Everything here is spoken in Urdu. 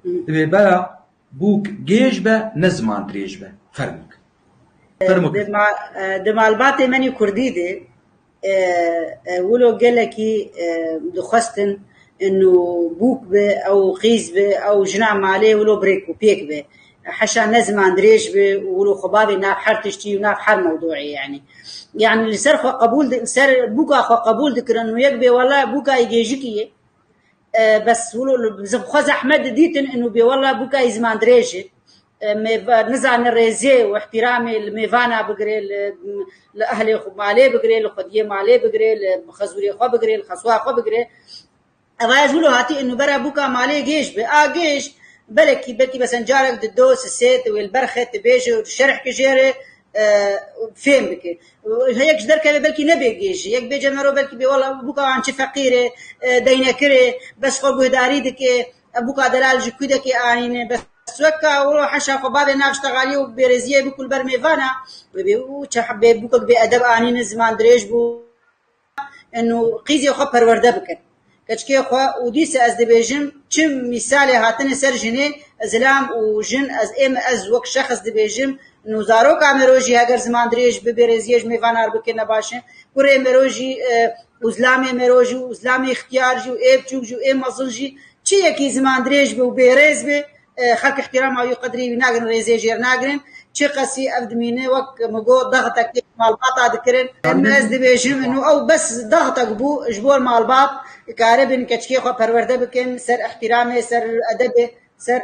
دبي بلا بوك جيش با نزمان دريج با فرمك دمالباتي مني كرديدي ولو قالكي دخستن انه بوك به او قيس به او جناع مالي ولو بريكو بيك به حشا نزم اندريش به ولو خبابي ناف حرتشتي وناف حر موضوعي يعني اللي سرخوا قبول سر بوكا خو قبول ذكر انه يكبي والله بوكا يجيكي بس ولو زبخوز احمد ديتن انه بي والله بوكا يزمان دريجي نزعن الريزي واحترامي الميفانا بقري لاهلي مالي بقري لخديه مالي بقري لخزوري خو بقري لخصوا خو بقري أبغى أقوله هاتي إنه برا بوكا مالي جيش جيش بلكي بس نجارك الدوس السيت والبرخة تبيجي وشرح كجيرة فين بك هيك جدر كذا بلكي نبي جيش هيك بيجي مرو بلكي والله بوكا عن شي فقيرة دينا كره بس خو بهداري دك بوكا دلال جكودك يعني بس سوكا وروح حشا خباب ناقش تغالي وبرزيه بكل برميفانا وشحب بوكا بأدب آنين زمان دريج بو إنه قيزي خو پرورده بکن کچکی خو ودیس از دبیجم چم مثال هاتن سر جنه ازلام و جن از وک شخص دبیجم نوزارو کامروجی اگر زمان دریج ببرزیج میوانار بکنه باشه کره مروجی اسلامی مروجی اسلامی اختیار جو ایب چوک جو ایم مزلجی چی یکی زمان دریج به برز به خلق احترام او قدری ناگن ريزيجير ناگن چه قسي ابدمينه وك مگو ضغطك مالباط ذكرن الناس دي بيجم انه او بس ضغطك بو جبور مالباط كاربن كچكي خو پرورده بكن سر احترامه سر ادبه سر